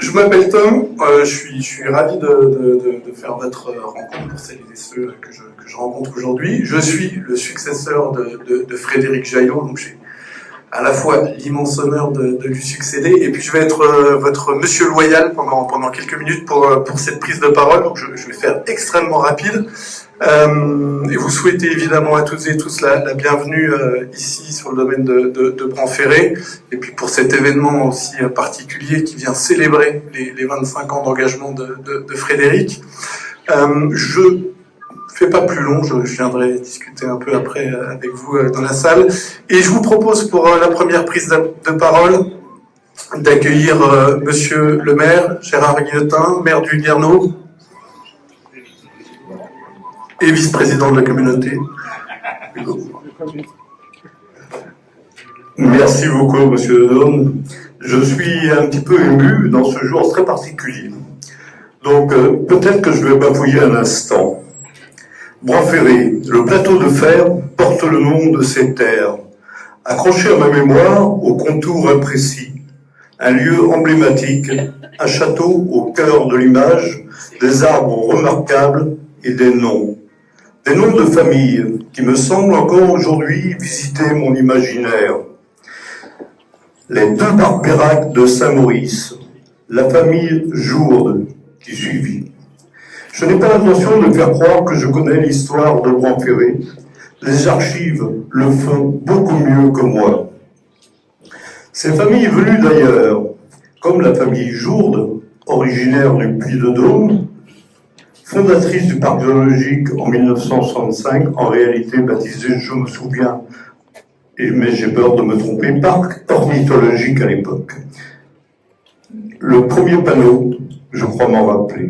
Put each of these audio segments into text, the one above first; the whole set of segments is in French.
Je m'appelle Tom, je suis ravi de faire votre rencontre pour celles et ceux que je rencontre aujourd'hui. Je suis le successeur de Frédéric Jaillot, donc j'ai à la fois l'immense honneur de lui succéder, et puis je vais être votre monsieur loyal pendant quelques minutes pour cette prise de parole, donc je vais faire extrêmement rapide. Et vous souhaitez évidemment à toutes et tous la bienvenue ici sur le domaine de Branferré, et puis pour cet événement aussi particulier qui vient célébrer les 25 ans d'engagement de Frédéric. Je fais pas plus long, je viendrai discuter un peu après avec vous dans la salle, et je vous propose pour la première prise de parole d'accueillir monsieur le maire Gérard Guillotin, maire du Guerneau et vice-président de la communauté. Merci beaucoup, monsieur Dedon. Je suis un petit peu ému dans ce jour très particulier. Donc, peut-être que je vais bafouiller un instant. Branferré, le plateau de fer porte le nom de ces terres. Accroché à ma mémoire, au contour imprécis, un lieu emblématique, un château au cœur de l'image, des arbres remarquables et des noms. Des noms de famille qui me semblent encore aujourd'hui visiter mon imaginaire. Les deux Barbeyrac de Saint-Maurice, la famille Jourde qui suivit. Je n'ai pas l'intention de faire croire que je connais l'histoire de Branferré. Les archives le font beaucoup mieux que moi. Ces familles venues d'ailleurs, comme la famille Jourde, originaire du Puy-de-Dôme, fondatrice du parc zoologique en 1965, en réalité baptisé, je me souviens, mais j'ai peur de me tromper, parc ornithologique à l'époque. Le premier panneau, je crois m'en rappeler.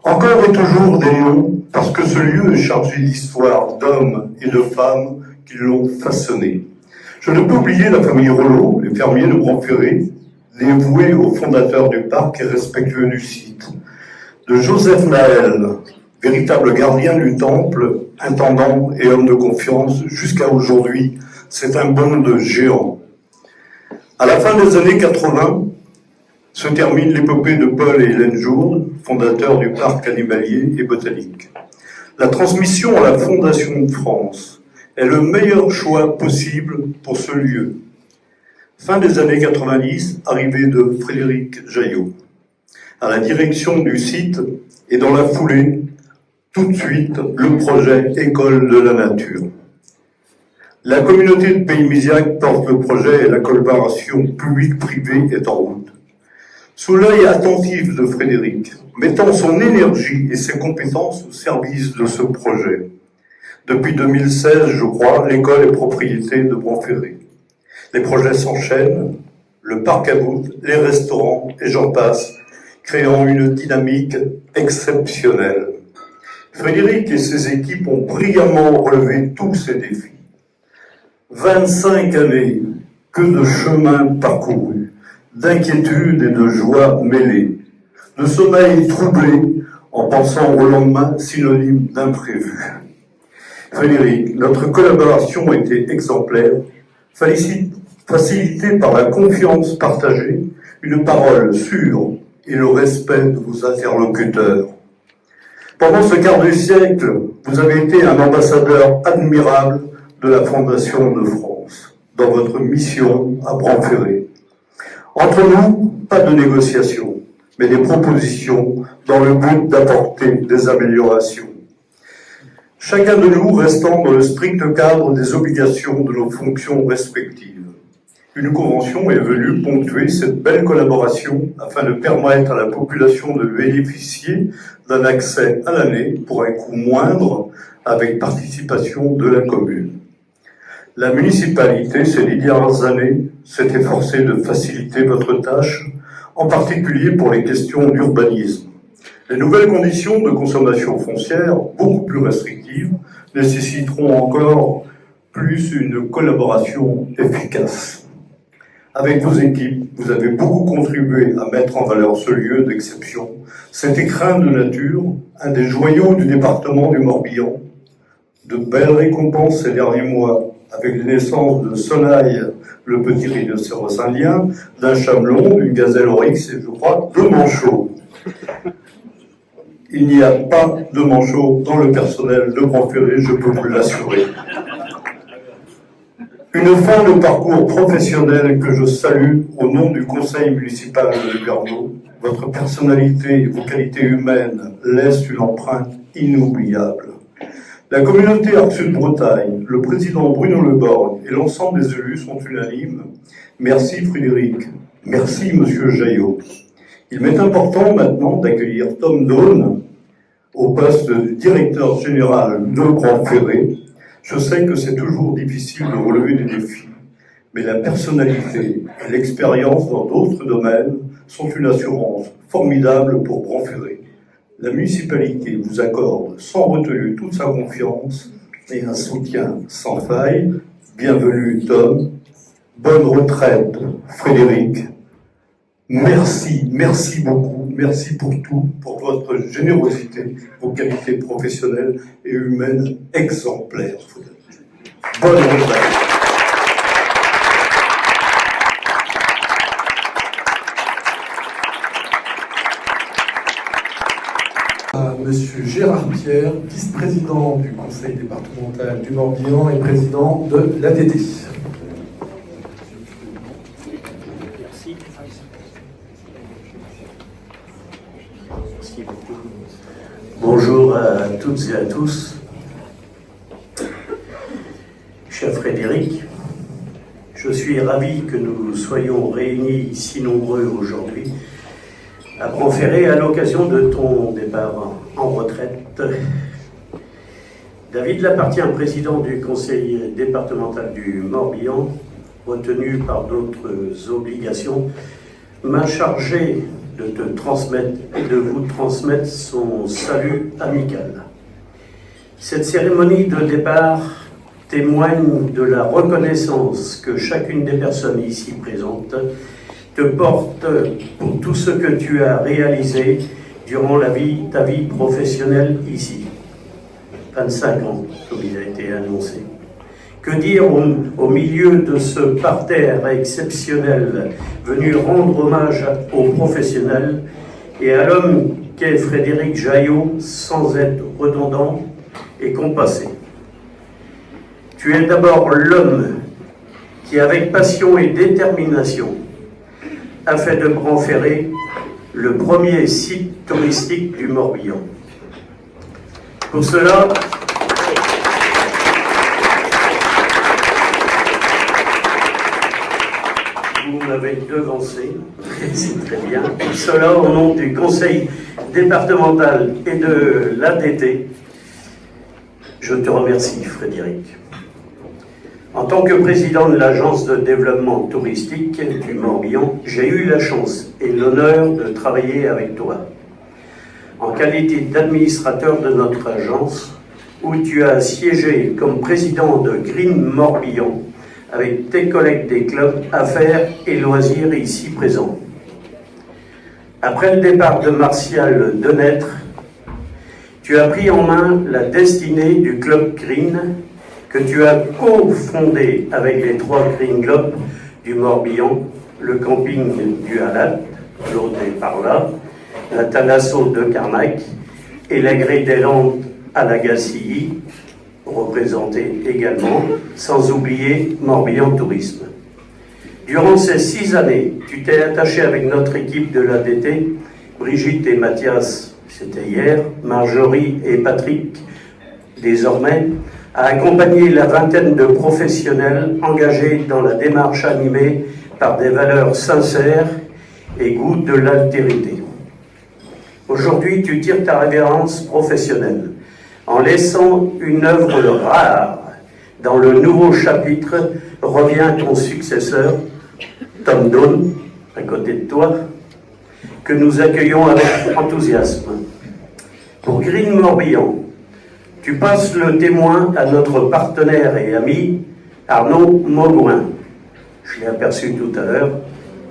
Encore et toujours des noms, parce que ce lieu est chargé d'histoires d'hommes et de femmes qui l'ont façonné. Je ne peux oublier la famille Rollo, les fermiers de Branferré, dévoués aux fondateurs du parc et respectueux du site. De Joseph Naël, véritable gardien du temple, intendant et homme de confiance, jusqu'à aujourd'hui, c'est un bond de géant. À la fin des années 80, se termine l'épopée de Paul et Hélène Jourde, fondateurs du parc animalier et botanique. La transmission à la Fondation de France est le meilleur choix possible pour ce lieu. Fin des années 90, arrivée de Frédéric Jaillot à la direction du site, et dans la foulée, tout de suite, le projet École de la Nature. La communauté de Pays Misiac porte le projet et la collaboration publique-privée est en route. Sous l'œil attentif de Frédéric, mettant son énergie et ses compétences au service de ce projet. Depuis 2016, je crois, l'école est propriété de Branferré. Les projets s'enchaînent, le parc à voûte, les restaurants, et j'en passe, créant une dynamique exceptionnelle. Frédéric et ses équipes ont brillamment relevé tous ces défis. 25 années, que de chemin parcouru, d'inquiétude et de joie mêlée, de sommeil troublé en pensant au lendemain synonyme d'imprévu. Frédéric, notre collaboration a été exemplaire, facilitée par la confiance partagée, une parole sûre et le respect de vos interlocuteurs. Pendant ce quart de siècle, vous avez été un ambassadeur admirable de la Fondation de France, dans votre mission à Branferré. Entre nous, pas de négociations, mais des propositions dans le but d'apporter des améliorations. Chacun de nous restant dans le strict cadre des obligations de nos fonctions respectives. Une convention est venue ponctuer cette belle collaboration afin de permettre à la population de bénéficier d'un accès à l'année pour un coût moindre avec participation de la commune. La municipalité, ces 10 dernières années, s'est efforcée de faciliter votre tâche, en particulier pour les questions d'urbanisme. Les nouvelles conditions de consommation foncière, beaucoup plus restrictives, nécessiteront encore plus une collaboration efficace. Avec vos équipes, vous avez beaucoup contribué à mettre en valeur ce lieu d'exception, cet écrin de nature, un des joyaux du département du Morbihan, De belles récompenses ces derniers mois, avec les naissances de Soleil, le petit rhinocéros indien, d'un chamelon, d'une gazelle oryx et, je crois, de manchots. Il n'y a pas de manchots dans le personnel de Grand Ferré, je peux vous l'assurer. Une fin de parcours professionnel que je salue au nom du conseil municipal de Lugarno. Votre personnalité et vos qualités humaines laissent une empreinte inoubliable. La communauté Arc-Sud-Bretagne, le président Bruno Le Borgne et l'ensemble des élus sont unanimes. Merci Frédéric, merci Monsieur Jaillot. Il m'est important maintenant d'accueillir Tom Daune au poste de directeur général de Grand Ferré. Je sais que c'est toujours difficile de relever des défis, mais la personnalité et l'expérience dans d'autres domaines sont une assurance formidable pour Grand Ferré. La municipalité vous accorde sans retenue toute sa confiance et un soutien sans faille. Bienvenue Tom, bonne retraite Frédéric. Merci, merci beaucoup, merci pour tout, pour votre générosité, vos qualités professionnelles et humaines exemplaires. Bonne retraite. Monsieur Gérard Pierre, vice-président du conseil départemental du Morbihan et président de l'ADT. Merci. Merci beaucoup. Bonjour à toutes et à tous. Cher Frédéric, je suis ravi que nous soyons réunis si nombreux aujourd'hui à Grand Ferré à l'occasion de ton départ en retraite. David Lapartien, président du conseil départemental du Morbihan, retenu par d'autres obligations, m'a chargé de te transmettre et de vous transmettre son salut amical. Cette cérémonie de départ témoigne de la reconnaissance que chacune des personnes ici présentes te porte pour tout ce que tu as réalisé durant ta vie professionnelle ici. 25 ans, comme il a été annoncé. Que dire au milieu de ce parterre exceptionnel venu rendre hommage aux professionnels et à l'homme qu'est Frédéric Jaillot, sans être redondant et compassé. Tu es d'abord l'homme qui, avec passion et détermination, a fait de Grand Ferré le premier site touristique du Morbihan. Pour cela, vous m'avez devancé, c'est très bien. Pour cela, au nom du conseil départemental et de l'ADT, je te remercie, Frédéric. En tant que président de l'agence de développement touristique du Morbihan, j'ai eu la chance et l'honneur de travailler avec toi. En qualité d'administrateur de notre agence, où tu as siégé comme président de Green Morbihan avec tes collègues des clubs Affaires et Loisirs ici présents. Après le départ de Martial Denêtre, tu as pris en main la destinée du club Green que tu as cofondé avec les 3 Green Clubs du Morbihan, le camping du Halat, l'autre est par là, la Thalasso de Carnac et la Grée des Landes à la Gacilly, représenté également, sans oublier Morbihan Tourisme. Durant ces 6 années, tu t'es attaché avec notre équipe de l'ADT, Brigitte et Mathias, c'était hier, Marjorie et Patrick, désormais, à accompagner la vingtaine de professionnels engagés dans la démarche animée par des valeurs sincères et goût de l'altérité. Aujourd'hui, tu tires ta révérence professionnelle en laissant une œuvre rare. Dans le nouveau chapitre revient ton successeur, Tom Daune, à côté de toi, que nous accueillons avec enthousiasme. Pour Green Morbihan, tu passes le témoin à notre partenaire et ami, Arnaud Maugoin. Je l'ai aperçu tout à l'heure,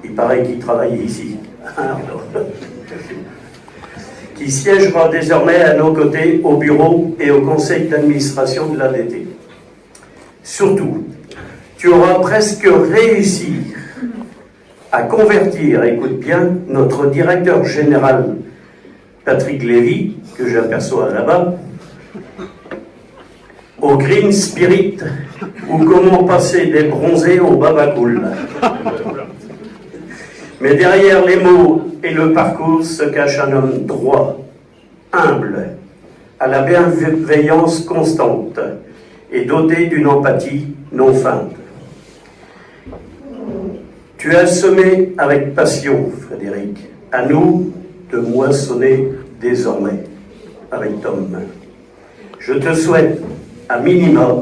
il paraît qu'il travaille ici. qui siégera désormais à nos côtés au bureau et au conseil d'administration de l'ADT. Surtout, tu auras presque réussi à convertir, écoute bien, notre directeur général, Patrick Lévy, que j'aperçois là-bas, au Green Spirit, ou comment passer des bronzés au Babacool. Mais derrière les mots et le parcours se cache un homme droit, humble, à la bienveillance constante et doté d'une empathie non feinte. Tu as semé avec passion, Frédéric, à nous de moissonner désormais avec Tom. Je te souhaite, à minima,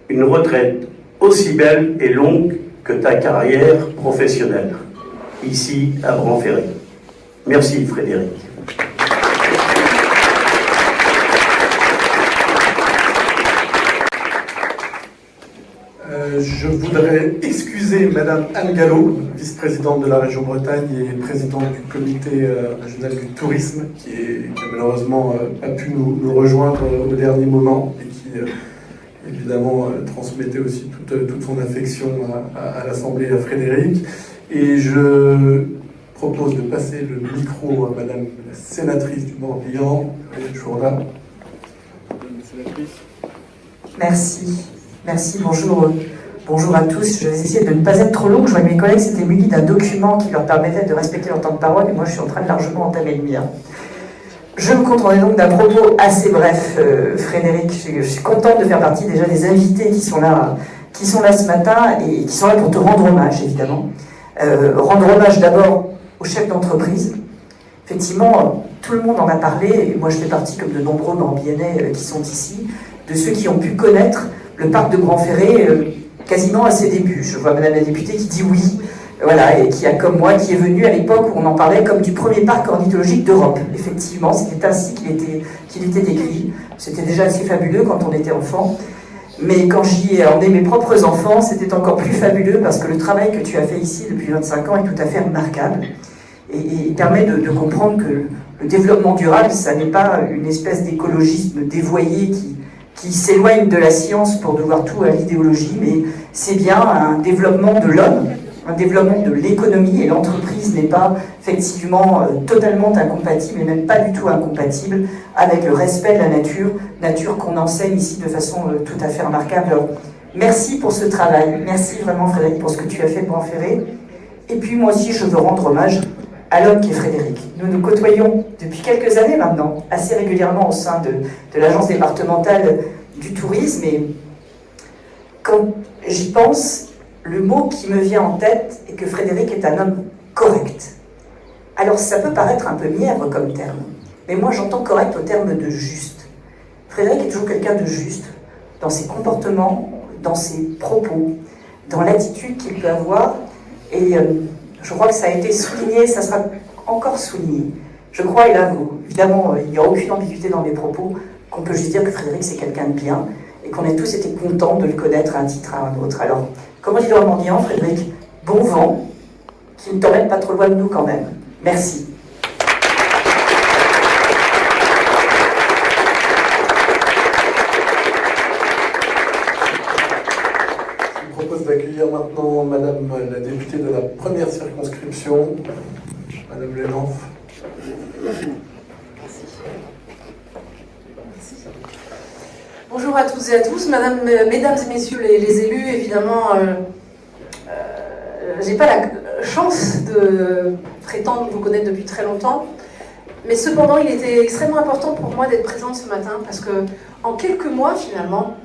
une retraite aussi belle et longue que ta carrière professionnelle, ici à Bran-Ferré. Merci Frédéric. Je voudrais excuser Madame Anne Gallo, vice-présidente de la région Bretagne et présidente du comité régional du tourisme, qui a malheureusement pas pu nous rejoindre au dernier moment et qui évidemment transmettait aussi toute son affection à l'Assemblée et à Frédéric. Et je propose de passer le micro à Madame la sénatrice du Morbihan. Elle est toujours là. Madame la sénatrice. Merci, bonjour à tous. Je vais essayer de ne pas être trop longue. Je vois que mes collègues s'étaient munis d'un document qui leur permettait de respecter leur temps de parole, et moi je suis en train de largement entamer le mien. Je me contenterai donc d'un propos assez bref, Frédéric. Je suis contente de faire partie déjà des invités qui sont là ce matin et qui sont là pour te rendre hommage, évidemment. Rendre hommage d'abord aux chefs d'entreprise. Effectivement, tout le monde en a parlé, et moi je fais partie, comme de nombreux Morbihanais qui sont ici, de ceux qui ont pu connaître le parc de Bran-Ferré quasiment à ses débuts. Je vois Madame la députée qui dit oui, voilà, et qui a, comme moi, qui est venue à l'époque où on en parlait comme du premier parc ornithologique d'Europe. Effectivement, c'était ainsi qu'il était décrit. C'était déjà assez fabuleux quand on était enfant. Mais quand j'y ai emmené mes propres enfants, c'était encore plus fabuleux parce que le travail que tu as fait ici depuis 25 ans est tout à fait remarquable et permet de comprendre que le développement durable, ça n'est pas une espèce d'écologisme dévoyé qui s'éloigne de la science pour devoir tout à l'idéologie, mais c'est bien un développement de l'homme, un développement de l'économie, et l'entreprise n'est pas effectivement totalement incompatible, et même pas du tout incompatible avec le respect de la nature qu'on enseigne ici de façon tout à fait remarquable. Alors, merci pour ce travail, merci vraiment Frédéric pour ce que tu as fait pour Bran-Ferré, et puis moi aussi je veux rendre hommage à l'homme qui est Frédéric. Nous nous côtoyons depuis quelques années maintenant, assez régulièrement au sein de l'agence départementale du tourisme, et quand j'y pense, le mot qui me vient en tête est que Frédéric est un homme correct. Alors ça peut paraître un peu mièvre comme terme, mais moi j'entends correct au terme de juste. Frédéric est toujours quelqu'un de juste, dans ses comportements, dans ses propos, dans l'attitude qu'il peut avoir, et je crois que ça a été souligné, ça sera encore souligné. Je crois, et là, évidemment, il n'y a aucune ambiguïté dans mes propos, qu'on peut juste dire que Frédéric, c'est quelqu'un de bien, et qu'on a tous été contents de le connaître à un titre à un autre. Alors, comme on dit dans le Morbihan, Frédéric, bon vent, qui ne t'emmène pas trop loin de nous quand même. Merci. Je propose d'accueillir maintenant Madame la députée de la première circonscription, Madame Lénanf. Bonjour à toutes et à tous, mesdames et messieurs les élus. Évidemment, j'ai pas la chance de prétendre vous connaître depuis très longtemps, mais cependant, il était extrêmement important pour moi d'être présente ce matin parce que, en quelques mois, finalement,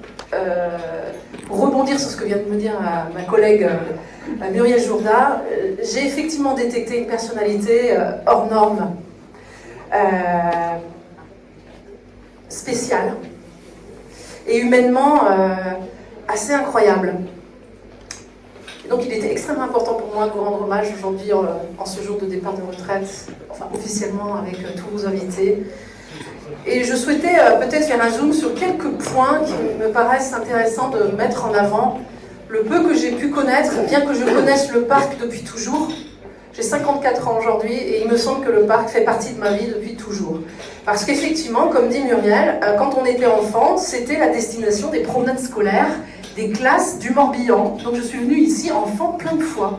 pour rebondir sur ce que vient de me dire ma collègue Muriel Jourda, j'ai effectivement détecté une personnalité hors norme, spéciale et humainement assez incroyable. Et donc il était extrêmement important pour moi de vous rendre hommage aujourd'hui en ce jour de départ de retraite, enfin officiellement avec tous vos invités. Et je souhaitais peut-être faire un zoom sur quelques points qui me paraissent intéressants de mettre en avant. Le peu que j'ai pu connaître, bien que je connaisse le parc depuis toujours, J'ai 54 ans aujourd'hui et il me semble que le parc fait partie de ma vie depuis toujours. Parce qu'effectivement, comme dit Muriel, quand on était enfant, c'était la destination des promenades scolaires, des classes du Morbihan. Donc je suis venue ici enfant plein de fois.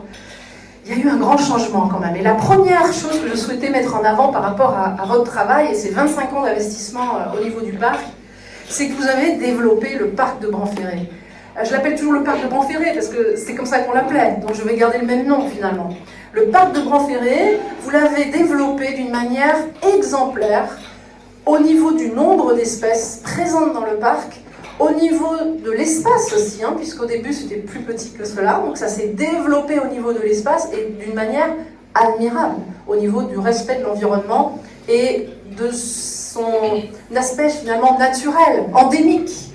Il y a eu un grand changement quand même. Et la première chose que je souhaitais mettre en avant par rapport à votre travail et ces 25 ans d'investissement au niveau du parc, c'est que vous avez développé le parc de Branferré. Je l'appelle toujours le parc de Branferré parce que c'est comme ça qu'on l'appelait, donc je vais garder le même nom finalement. Le parc de Branferré, vous l'avez développé d'une manière exemplaire au niveau du nombre d'espèces présentes dans le parc, au niveau de l'espace aussi, puisqu'au début c'était plus petit que cela, donc ça s'est développé au niveau de l'espace et d'une manière admirable, au niveau du respect de l'environnement et de son aspect finalement naturel, endémique.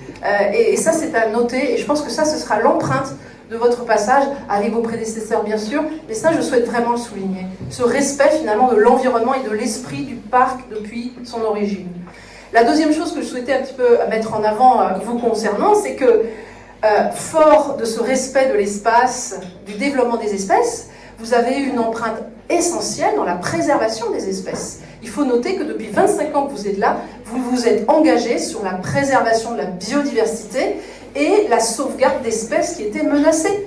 Et ça c'est à noter, et je pense que ça ce sera l'empreinte de votre passage avec vos prédécesseurs bien sûr, mais ça je souhaite vraiment le souligner, ce respect finalement de l'environnement et de l'esprit du parc depuis son origine. La deuxième chose que je souhaitais un petit peu mettre en avant vous concernant, c'est que fort de ce respect de l'espace, du développement des espèces, vous avez eu une empreinte essentielle dans la préservation des espèces. Il faut noter que depuis 25 ans que vous êtes là, vous vous êtes engagé sur la préservation de la biodiversité et la sauvegarde d'espèces qui étaient menacées.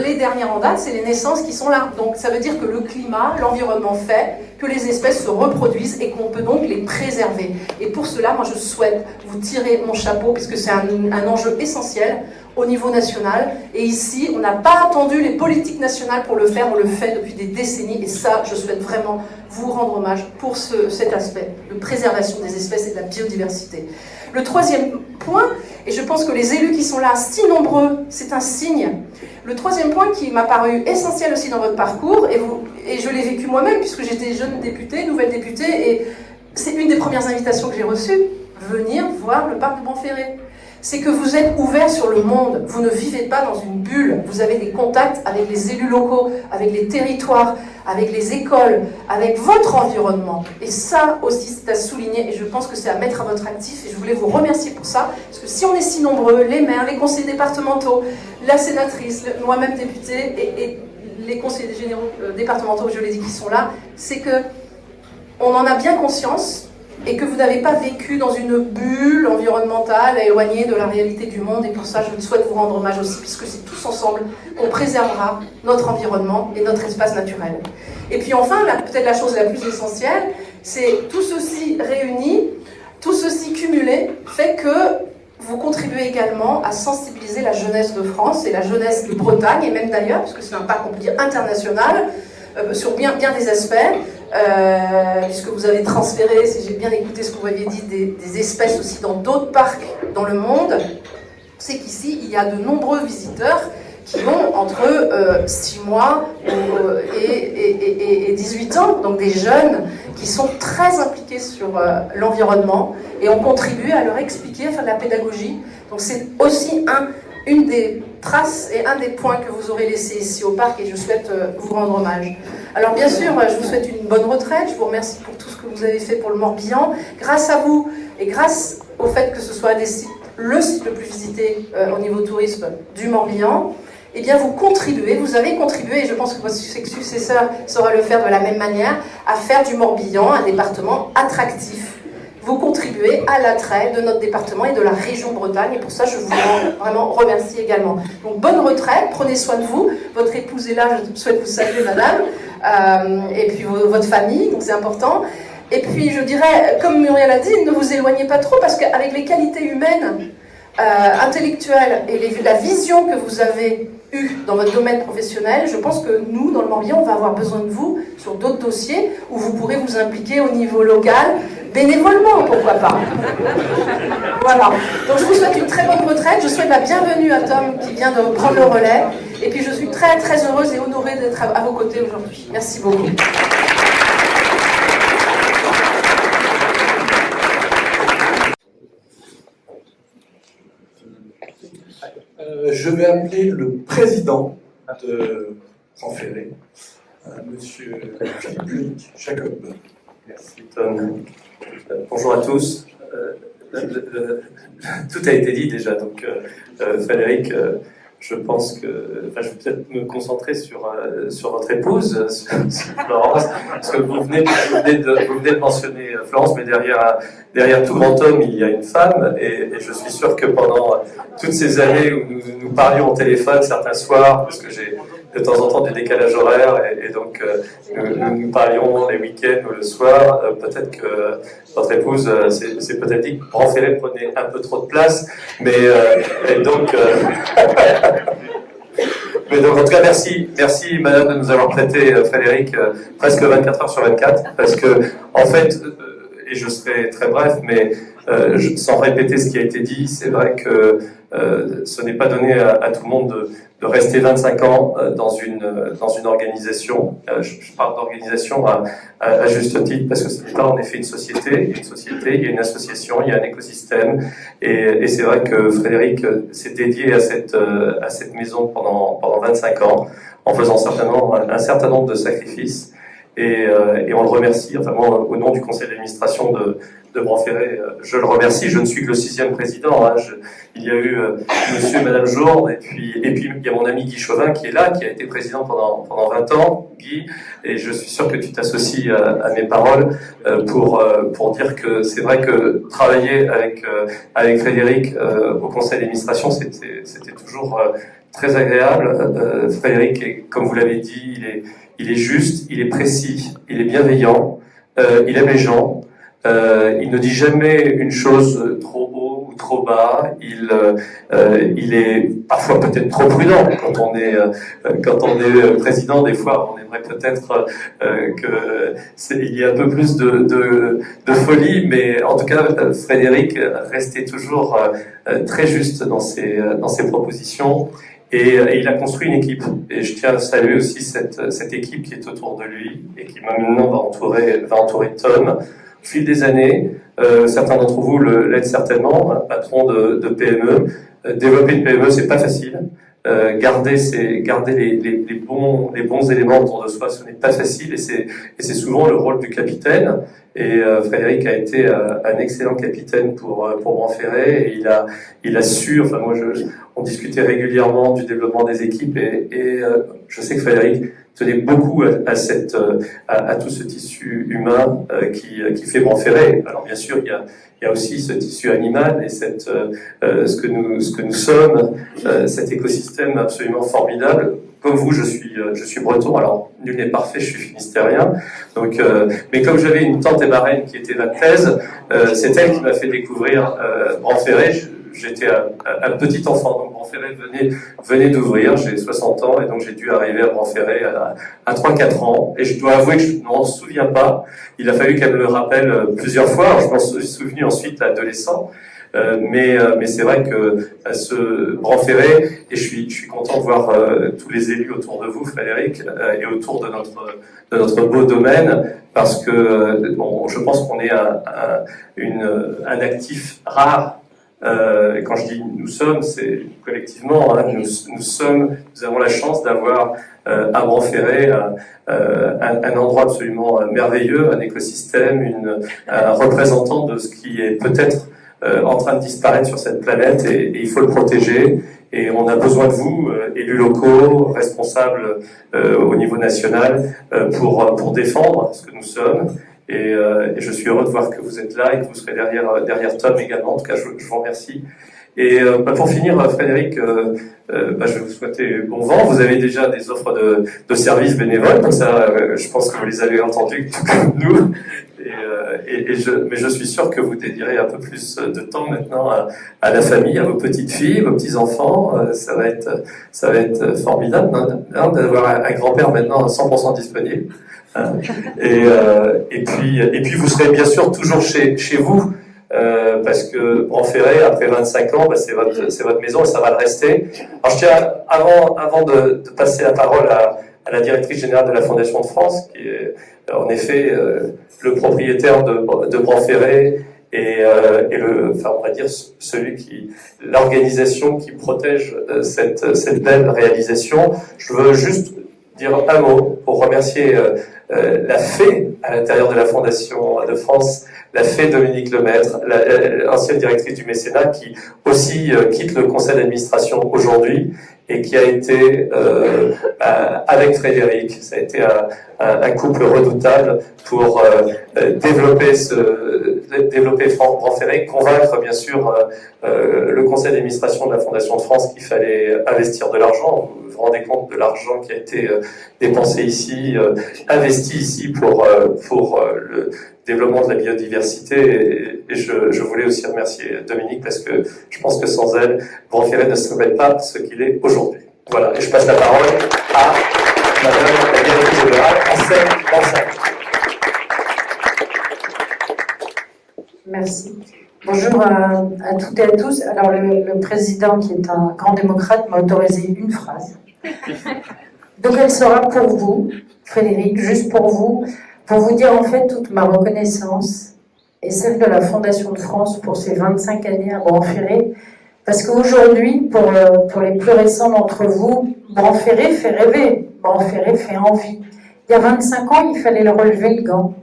Les dernières en date, c'est les naissances qui sont là. Donc ça veut dire que le climat, l'environnement fait que les espèces se reproduisent et qu'on peut donc les préserver. Et pour cela, moi je souhaite vous tirer mon chapeau, puisque c'est un enjeu essentiel au niveau national. Et ici, on n'a pas attendu les politiques nationales pour le faire, on le fait depuis des décennies. Et ça, je souhaite vraiment vous rendre hommage pour cet aspect de préservation des espèces et de la biodiversité. Le troisième point, et je pense que les élus qui sont là, si nombreux, c'est un signe. Le troisième point qui m'a paru essentiel aussi dans votre parcours, et je l'ai vécu moi-même puisque j'étais jeune députée, nouvelle députée, et c'est une des premières invitations que j'ai reçues, venir voir le parc de Branferré. C'est que vous êtes ouvert sur le monde, vous ne vivez pas dans une bulle, vous avez des contacts avec les élus locaux, avec les territoires, avec les écoles, avec votre environnement. Et ça aussi, c'est à souligner, et je pense que c'est à mettre à votre actif, et je voulais vous remercier pour ça, parce que si on est si nombreux, les maires, les conseillers départementaux, la sénatrice, moi-même députée, et les conseillers généraux départementaux, je l'ai dit, qui sont là, c'est que on en a bien conscience, et que vous n'avez pas vécu dans une bulle environnementale éloignée de la réalité du monde, et pour ça je souhaite vous rendre hommage aussi, puisque c'est tous ensemble qu'on préservera notre environnement et notre espace naturel. Et puis enfin, peut-être la chose la plus essentielle, c'est tout ceci réuni, tout ceci cumulé, fait que vous contribuez également à sensibiliser la jeunesse de France et la jeunesse de Bretagne, et même d'ailleurs, parce que c'est un parc, on peut dire, international, sur bien des aspects, puisque vous avez transféré, si j'ai bien écouté ce que vous aviez dit, des espèces aussi dans d'autres parcs dans le monde. C'est qu'ici, il y a de nombreux visiteurs qui ont entre 6 mois et 18 ans, donc des jeunes qui sont très impliqués sur l'environnement, et on contribue à leur expliquer, à faire de la pédagogie. Donc c'est aussi une des traces et un des points que vous aurez laissés ici au parc, et je souhaite vous rendre hommage. Alors bien sûr, je vous souhaite une bonne retraite, je vous remercie pour tout ce que vous avez fait pour le Morbihan. Grâce à vous, et grâce au fait que ce soit le site le plus visité au niveau tourisme du Morbihan, eh bien vous avez contribué, et je pense que votre successeur saura le faire de la même manière, à faire du Morbihan un département attractif. Vous contribuez à l'attrait de notre département et de la région Bretagne, et pour ça je vous vraiment remercie également. Donc bonne retraite, prenez soin de vous, votre épouse est là, je souhaite vous saluer madame, et puis votre famille, donc c'est important. Et puis je dirais, comme Muriel a dit, ne vous éloignez pas trop, parce qu'avec les qualités humaines, intellectuelle et la vision que vous avez eue dans votre domaine professionnel, je pense que nous, dans le Morbihan, on va avoir besoin de vous sur d'autres dossiers où vous pourrez vous impliquer au niveau local, bénévolement, pourquoi pas. Voilà. Donc je vous souhaite une très bonne retraite, je souhaite la bienvenue à Tom qui vient de prendre le relais, et puis je suis très très heureuse et honorée d'être à vos côtés aujourd'hui. Merci beaucoup. Je vais appeler le président de Branferré, monsieur Philippe Jacob. Merci Tom. Bonjour à tous. Tout a été dit déjà, donc Frédéric, je pense que, enfin, je vais peut-être me concentrer sur votre épouse, sur Florence, parce que vous venez de mentionner Florence, mais derrière tout grand homme, il y a une femme, et je suis sûr que pendant toutes ces années où nous parlions au téléphone certains soirs, parce que j'ai de temps en temps du décalage horaire, et donc nous parlions les week-ends ou le soir, peut-être que votre épouse s'est peut-être dit que Branferré prenait un peu trop de place, mais donc en tout cas, merci Madame de nous avoir prêté, Frédéric, presque 24 heures sur 24, parce que, en fait, et je serai très bref, mais sans répéter ce qui a été dit, c'est vrai que ce n'est pas donné à tout le monde de rester 25 ans dans une organisation. Je parle d'organisation à juste titre, parce que ce n'est pas en effet une société. Il y a une association, il y a un écosystème, et c'est vrai que Frédéric s'est dédié à cette maison pendant 25 ans, en faisant certainement un certain nombre de sacrifices, et on le remercie. Enfin, moi, au nom du conseil d'administration de Branferré, je le remercie. Je ne suis que le 6e président. Hein. Il y a eu monsieur et madame Jourde, et puis il y a mon ami Guy Chauvin qui est là, qui a été président pendant 20 ans, Guy, et je suis sûr que tu t'associes à mes paroles pour dire que c'est vrai que travailler avec Frédéric au conseil d'administration, c'était toujours très agréable. Frédéric, comme vous l'avez dit, il est juste, il est précis, il est bienveillant, il aime les gens. Il ne dit jamais une chose trop haut ou trop bas. Il est parfois peut-être trop prudent quand on est président. Des fois, on aimerait peut-être il y a un peu plus de folie, mais en tout cas, Frédéric restait toujours très juste dans ses propositions. Et il a construit une équipe. Et je tiens à saluer aussi cette équipe qui est autour de lui et qui maintenant va entourer Tom. Au fil des années, certains d'entre vous l'aident certainement, un patron de PME. Développer une PME, c'est pas facile. Garder les bons éléments autour de soi, ce n'est pas facile, et c'est souvent le rôle du capitaine. Et Frédéric a été un excellent capitaine pour Branferré, et il a su. Enfin, moi, on discutait régulièrement du développement des équipes, et je sais que Frédéric tenait beaucoup à tout ce tissu humain qui fait Branferré. Alors bien sûr, il y a aussi ce tissu animal et ce que nous sommes, cet écosystème absolument formidable. Comme vous, je suis breton, alors nul n'est parfait, je suis finistérien. Donc, mais comme j'avais une tante et marraine qui était vactaise, c'est elle qui m'a fait découvrir Branferré. J'étais un petit enfant, donc Branferré venait d'ouvrir, j'ai 60 ans, et donc j'ai dû arriver à Branferré à 3-4 ans, et je dois avouer que je ne m'en souviens pas. Il a fallu qu'elle me le rappelle plusieurs fois. Alors je m'en suis souvenu ensuite adolescent, mais c'est vrai que ce Branferré, et je suis content de voir tous les élus autour de vous, Frédéric, et autour de notre beau domaine, parce que je pense qu'on est un actif rare. Et quand je dis nous sommes, c'est collectivement, hein, nous avons la chance d'avoir à Branferré un endroit absolument merveilleux, un écosystème, un représentant de ce qui est peut-être en train de disparaître sur cette planète, et il faut le protéger. Et on a besoin de vous, élus locaux, responsables au niveau national, pour défendre ce que nous sommes. Et je suis heureux de voir que vous êtes là et que vous serez derrière Tom également. En tout cas, je vous remercie. Et pour finir, Frédéric, je vais vous souhaiter bon vent. Vous avez déjà des offres de services bénévoles, donc ça, je pense que vous les avez entendues tout comme nous. Mais je suis sûr que vous dédierez un peu plus de temps maintenant à la famille, à vos petites filles, vos petits enfants. Ça va être formidable, hein, d'avoir un grand-père maintenant 100% disponible. Et puis vous serez bien sûr toujours chez vous, parce que Branferré, après 25 ans, c'est votre maison et ça va le rester. Alors je tiens, avant de passer la parole à la directrice générale de la Fondation de France, qui est en effet le propriétaire de Branferré et on va dire l'organisation qui protège cette belle réalisation. Je veux juste dire un mot pour remercier la fée à l'intérieur de la Fondation de France, la fée Dominique Lemaître, l'ancienne directrice du mécénat, qui aussi quitte le conseil d'administration aujourd'hui et qui a été avec Frédéric, ça a été un couple redoutable pour développer Grand Ferré, convaincre bien sûr le conseil d'administration de la Fondation de France qu'il fallait investir de l'argent. Vous vous rendez compte de l'argent qui a été dépensé ici, investi ici pour le développement de la biodiversité, et je voulais aussi remercier Dominique parce que je pense que sans elle, Grand Ferré ne serait pas ce qu'il est aujourd'hui. Voilà, et je passe la parole à Madame la directrice générale, Ansel Mansac. Merci. Bonjour à toutes et à tous. Alors le président, qui est un grand démocrate, m'a autorisé une phrase. Donc elle sera pour vous, Frédéric, juste pour vous dire en fait toute ma reconnaissance et celle de la Fondation de France pour ces 25 années à Grand Ferré. Parce qu'aujourd'hui, pour les plus récents d'entre vous, Grand Ferré fait rêver, Grand Ferré fait envie. Il y a 25 ans, il fallait le relever le gant.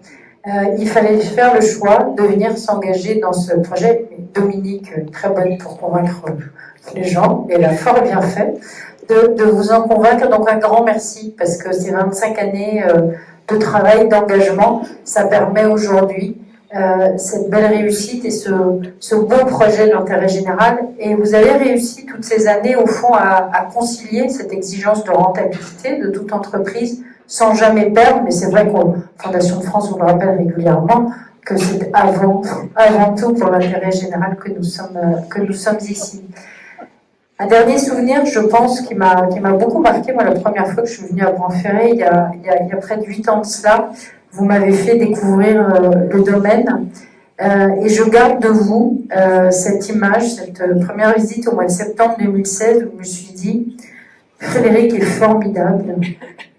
Il fallait faire le choix de venir s'engager dans ce projet. Dominique, très bonne pour convaincre les gens, elle a fort bien fait, de vous en convaincre. Donc un grand merci, parce que ces 25 années de travail, d'engagement, ça permet aujourd'hui cette belle réussite et ce beau projet d'intérêt général. Et vous avez réussi toutes ces années, au fond, à concilier cette exigence de rentabilité de toute entreprise sans jamais perdre. Mais c'est vrai qu'en Fondation de France, on le rappelle régulièrement, que c'est avant tout pour l'intérêt général que nous sommes ici. Un dernier souvenir, je pense, qui m'a beaucoup marqué, moi, la première fois que je suis venue à Grand Ferré, il y a près de 8 ans de cela, vous m'avez fait découvrir le domaine, et je garde de vous cette image, cette première visite au mois de septembre 2016, où je me suis dit, Frédéric est formidable,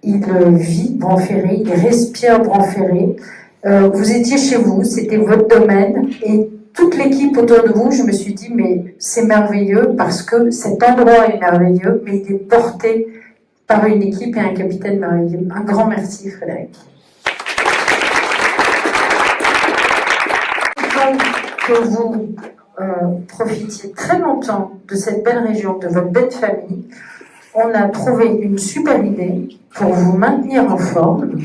il vit Grand Ferré, il respire Grand Ferré, vous étiez chez vous, c'était votre domaine, et toute l'équipe autour de vous, je me suis dit, mais c'est merveilleux parce que cet endroit est merveilleux, mais il est porté par une équipe et un capitaine merveilleux. Un grand merci, Frédéric. Donc, que vous profitiez très longtemps de cette belle région, de votre belle famille, on a trouvé une super idée pour vous maintenir en forme,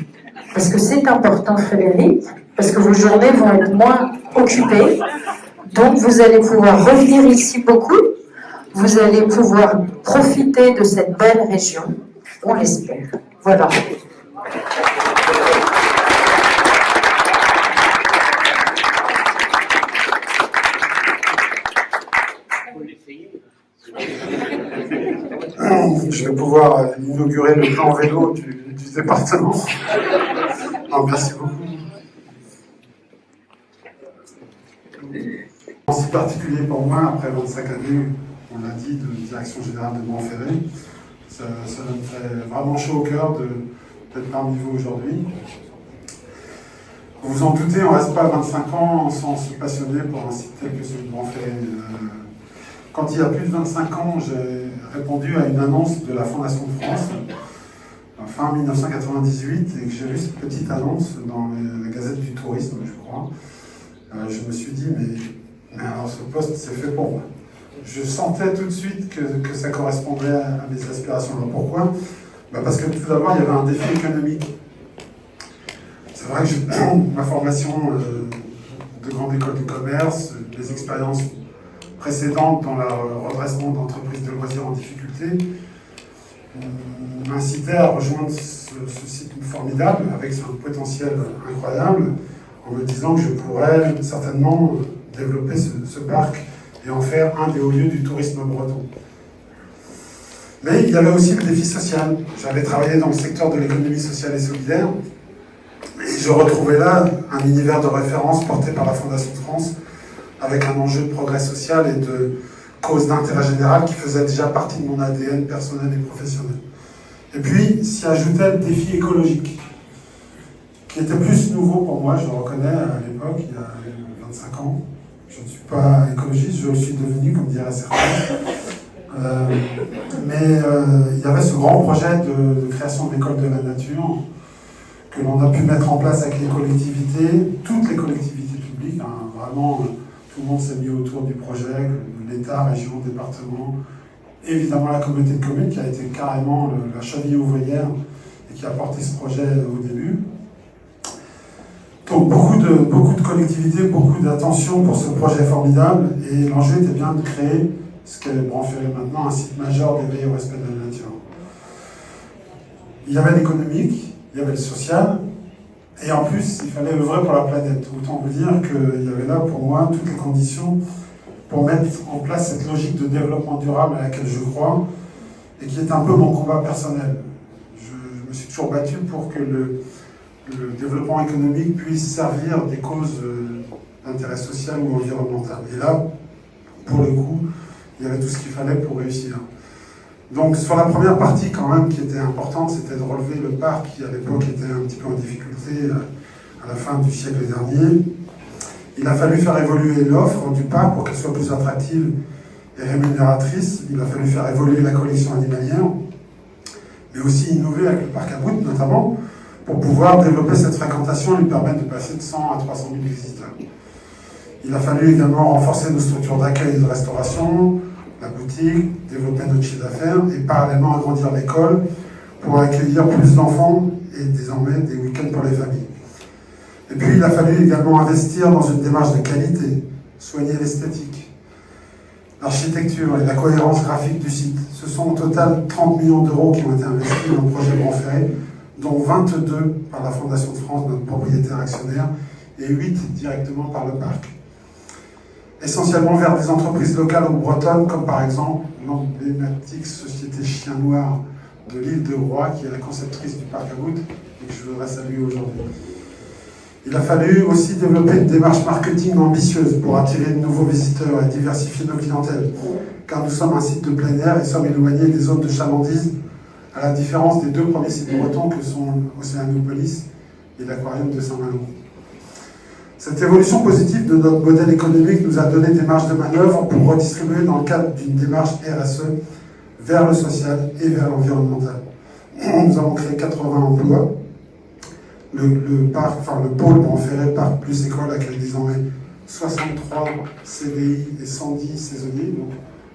parce que c'est important, Frédéric, parce que vos journées vont être moins occupées. Donc, vous allez pouvoir revenir ici beaucoup. Vous allez pouvoir profiter de cette belle région. On l'espère. Voilà. Je vais pouvoir inaugurer le plan vélo du département. Non, merci beaucoup. C'est particulier pour moi, après 25 années, on l'a dit, de direction générale de Grand Ferré. Ça me fait vraiment chaud au cœur d'être parmi vous aujourd'hui. Vous vous en doutez, on ne reste pas 25 ans sans se passionner pour un site tel que celui de Grand Ferré. Quand il y a plus de 25 ans, j'ai répondu à une annonce de la Fondation de France, fin 1998, et que j'ai vu cette petite annonce dans la Gazette du Tourisme, je crois. Je me suis dit, mais alors ce poste, c'est fait pour moi. Je sentais tout de suite que ça correspondait à mes aspirations. Alors pourquoi ? Parce que tout d'abord, il y avait un défi économique. C'est vrai que ma formation de grande école de commerce, les expériences précédentes dans le redressement d'entreprises de loisirs en difficulté, m'incitaient à rejoindre ce site formidable, avec un potentiel incroyable, en me disant que je pourrais certainement développer ce parc et en faire un des hauts lieux du tourisme breton. Mais il y avait aussi le défi social. J'avais travaillé dans le secteur de l'économie sociale et solidaire, et je retrouvais là un univers de référence porté par la Fondation de France, avec un enjeu de progrès social et de cause d'intérêt général qui faisait déjà partie de mon ADN personnel et professionnel. Et puis, s'y ajoutait le défi écologique, qui était plus nouveau pour moi, je le reconnais, à l'époque, il y a 25 ans. Je ne suis pas écologiste, je le suis devenu, comme diraient certains. Il y avait ce grand projet de création de l'école de la nature que l'on a pu mettre en place avec les collectivités, toutes les collectivités publiques, hein, vraiment tout le monde s'est mis autour du projet, l'État, région, département, évidemment la communauté de communes qui a été carrément la cheville ouvrière et qui a porté ce projet au début. Donc beaucoup de collectivités, beaucoup d'attention pour ce projet formidable, et l'enjeu était bien de créer ce qu'est Branferré maintenant, un site majeur d'éveil au respect de la nature. Il y avait l'économique, il y avait le social, et en plus il fallait œuvrer pour la planète. Autant vous dire qu'il y avait là pour moi toutes les conditions pour mettre en place cette logique de développement durable à laquelle je crois, et qui est un peu mon combat personnel. Je me suis toujours battu pour que le développement économique puisse servir des causes d'intérêt social ou environnemental. Et là, pour le coup, il y avait tout ce qu'il fallait pour réussir. Donc sur la première partie quand même qui était importante, c'était de relever le parc qui à l'époque était un petit peu en difficulté à la fin du siècle dernier. Il a fallu faire évoluer l'offre du parc pour qu'elle soit plus attractive et rémunératrice. Il a fallu faire évoluer la collection animalière, mais aussi innover avec le parc à Boutes notamment, pour pouvoir développer cette fréquentation et lui permettre de passer de 100 à 300 000 visiteurs. Il a fallu également renforcer nos structures d'accueil et de restauration, la boutique, développer notre chiffre d'affaires et parallèlement agrandir l'école pour accueillir plus d'enfants et désormais des week-ends pour les familles. Et puis il a fallu également investir dans une démarche de qualité, soigner l'esthétique, l'architecture et la cohérence graphique du site. Ce sont au total 30 millions d'euros qui ont été investis dans le projet Branferré, dont 22 par la Fondation de France, notre propriétaire actionnaire, et 8 directement par le parc. Essentiellement vers des entreprises locales ou bretonnes, comme par exemple l'emblématique société Chien Noir de l'île de Groix, qui est la conceptrice du parc à Boutes, et que je voudrais saluer aujourd'hui. Il a fallu aussi développer une démarche marketing ambitieuse pour attirer de nouveaux visiteurs et diversifier nos clientèles, car nous sommes un site de plein air et sommes éloignés des zones de chalandise, à la différence des deux premiers sites bretons que sont Océanopolis et l'aquarium de Saint-Malo. Cette évolution positive de notre modèle économique nous a donné des marges de manœuvre pour redistribuer dans le cadre d'une démarche RSE vers le social et vers l'environnemental. Nous avons créé 80 emplois. Le pôle Branferré Parc plus École accueille désormais 63 CDI et 110 saisonniers, donc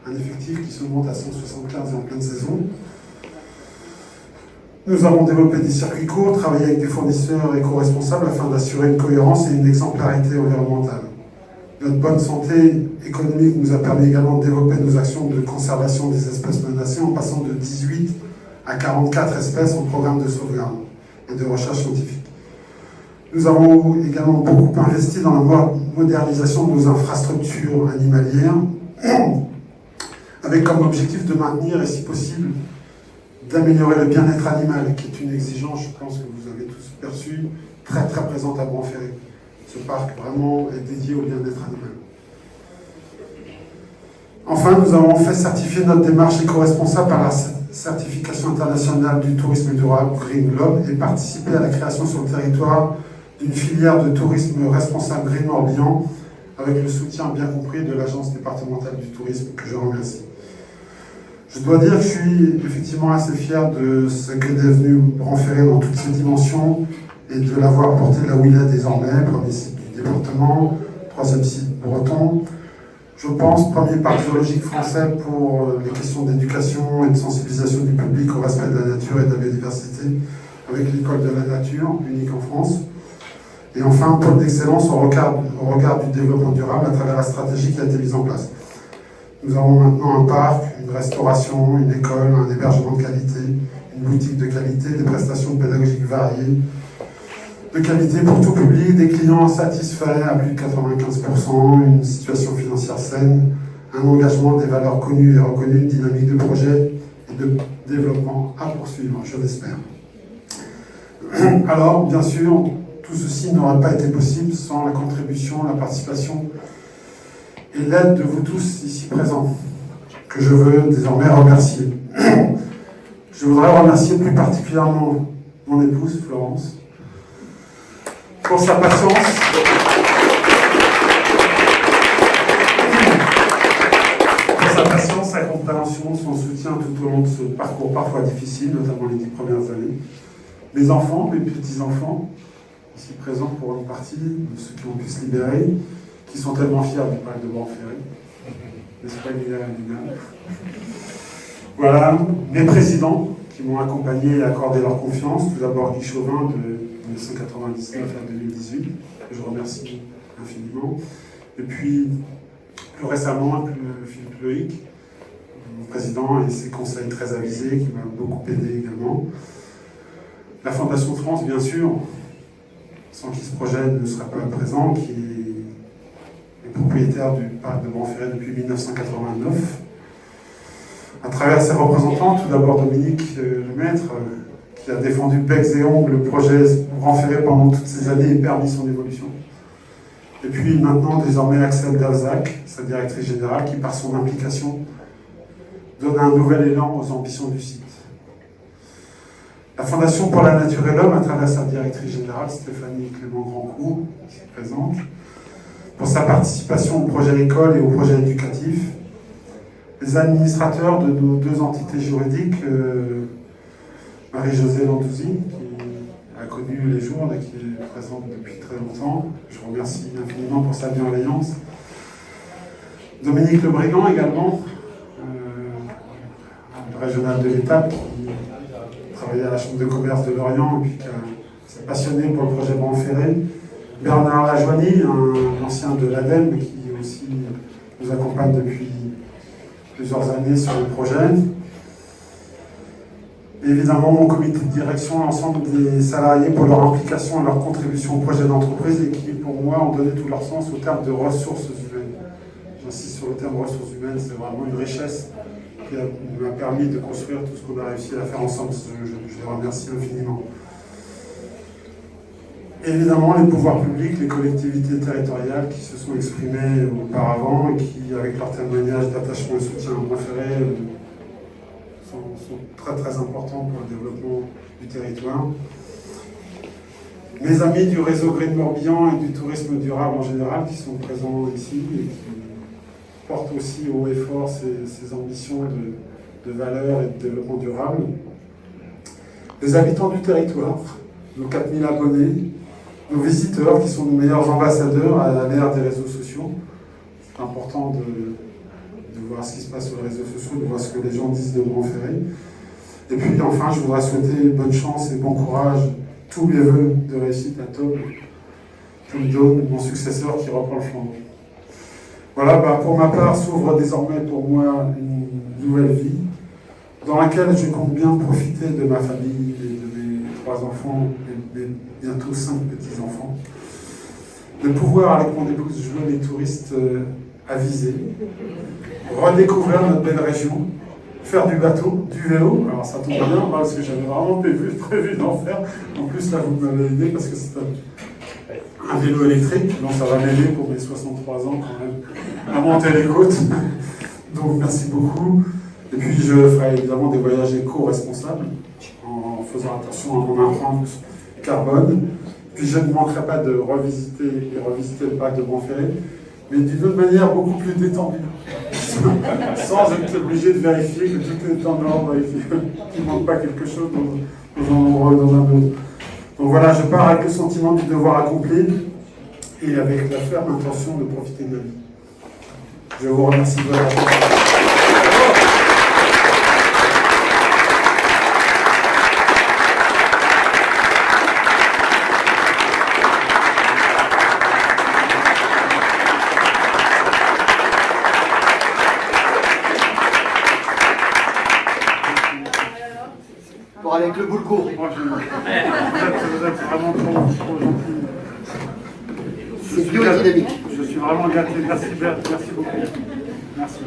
un effectif qui se monte à 175 en pleine saison. Nous avons développé des circuits courts, travaillé avec des fournisseurs éco-responsables afin d'assurer une cohérence et une exemplarité environnementale. Notre bonne santé économique nous a permis également de développer nos actions de conservation des espèces menacées en passant de 18 à 44 espèces en programme de sauvegarde et de recherche scientifique. Nous avons également beaucoup investi dans la modernisation de nos infrastructures animalières avec comme objectif de maintenir et si possible d'améliorer le bien-être animal, qui est une exigence, je pense que vous avez tous perçu, très très présente à Branferré. Ce parc vraiment est dédié au bien-être animal. Enfin, nous avons fait certifier notre démarche éco-responsable par la certification internationale du tourisme durable Green Globe et participer à la création sur le territoire d'une filière de tourisme responsable Green Morbihan avec le soutien bien compris de l'Agence départementale du tourisme que je remercie. Je dois dire que je suis effectivement assez fier de ce qu'est devenu Branferré dans toutes ses dimensions et de l'avoir porté là où il est désormais, premier site du département, troisième site breton. Je pense premier parc zoologique français pour les questions d'éducation et de sensibilisation du public au respect de la nature et de la biodiversité avec l'école de la nature, unique en France. Et enfin, pôle d'excellence au regard du développement durable à travers la stratégie qui a été mise en place. Nous avons maintenant un parc, une restauration, une école, un hébergement de qualité, une boutique de qualité, des prestations pédagogiques variées, de qualité pour tout public, des clients satisfaits à plus de 95%, une situation financière saine, un engagement, des valeurs connues et reconnues, une dynamique de projet et de développement à poursuivre, je l'espère. Alors, bien sûr, tout ceci n'aurait pas été possible sans la contribution, la participation et l'aide de vous tous ici présents, que je veux désormais remercier. Je voudrais remercier plus particulièrement mon épouse, Florence, pour sa patience, patience, sa compréhension, son soutien tout au long de ce parcours parfois difficile, notamment les 10 premières années. Mes enfants, mes petits-enfants, ici présents pour une partie, de ceux qui ont pu se libérer, qui sont tellement fiers du parc de Bran-Ferré. N'est-ce pas, Lina? Voilà, mes présidents qui m'ont accompagné et accordé leur confiance. Tout d'abord Guy Chauvin de 1999 à 2018, que je remercie infiniment. Et puis, plus récemment, Philippe Loïc, mon président, et ses conseils très avisés, qui m'a beaucoup aidé également. La Fondation France, bien sûr, sans qui ce projet ne serait pas présent, qui est propriétaire du parc de Bran-Ferré depuis 1989. À travers ses représentants, tout d'abord Dominique Lemaître, qui a défendu bec et ongles le projet Bran-Ferré pendant toutes ces années et permis son évolution. Et puis maintenant, désormais, Axel Dalzac, sa directrice générale, qui par son implication donne un nouvel élan aux ambitions du site. La Fondation pour la Nature et l'Homme, à travers sa directrice générale, Stéphanie Clément-Grandcourt, qui est présente, pour sa participation au projet école et au projet éducatif. Les administrateurs de nos deux entités juridiques, Marie-Josée Landouzy, qui a connu les jours et qui est présente depuis très longtemps. Je vous remercie infiniment pour sa bienveillance. Dominique Lebrigand également, le régional de l'Étape, qui travaillait à la Chambre de commerce de Lorient et puis qui s'est passionné pour le projet Bran-Ferré. Bernard Lajoigny, un ancien de l'ADEME, qui aussi nous accompagne depuis plusieurs années sur le projet. Et évidemment, mon comité de direction, l'ensemble des salariés pour leur implication et leur contribution au projet d'entreprise et qui, pour moi, ont donné tout leur sens au terme de ressources humaines. J'insiste sur le terme ressources humaines, c'est vraiment une richesse qui m'a permis de construire tout ce qu'on a réussi à faire ensemble. Je les remercie infiniment. Et évidemment, les pouvoirs publics, les collectivités territoriales qui se sont exprimées auparavant et qui, avec leur témoignage d'attachement et soutien à Bran-Ferré, sont très très importants pour le développement du territoire. Mes amis du réseau Green Morbihan et du tourisme durable en général qui sont présents ici et qui portent aussi haut et fort ces ambitions de valeur et de développement durable. Les habitants du territoire, nos 4000 abonnés, nos visiteurs qui sont nos meilleurs ambassadeurs à l'ère des réseaux sociaux. C'est important de voir ce qui se passe sur les réseaux sociaux, de voir ce que les gens disent de Bran-Ferré. Et puis enfin, je voudrais souhaiter bonne chance et bon courage, tous mes voeux de réussite à Tom Dawn, mon successeur qui reprend le flambeau. Voilà, pour ma part, s'ouvre désormais pour moi une nouvelle vie, dans laquelle je compte bien profiter de ma famille et de mes 3 enfants et bientôt 5 petits-enfants, de pouvoir, avec mon épouse, jouer les touristes avisés, redécouvrir notre belle région, faire du bateau, du vélo. Alors ça tombe bien parce que j'avais vraiment prévu d'en faire. En plus là vous m'avez aidé parce que c'est un vélo électrique, donc ça va m'aider pour mes 63 ans quand même à monter les côtes. Donc merci beaucoup. Et puis je ferai évidemment des voyages éco-responsables en faisant attention à mon empreinte carbone. Puis je ne manquerai pas de revisiter le parc de Bran-Ferré, mais d'une autre manière beaucoup plus détendue. Sans être obligé de vérifier que tout est en ordre et qu'il ne manque pas quelque chose dans un endroit ou dans un autre. Donc voilà, je pars avec le sentiment du devoir accompli et avec la ferme intention de profiter de la vie. Je vous remercie de votre attention. Avec le boulco. Moi, vous êtes vraiment trop gentil. C'est biodynamique. Je suis vraiment gâté. Merci beaucoup. Merci.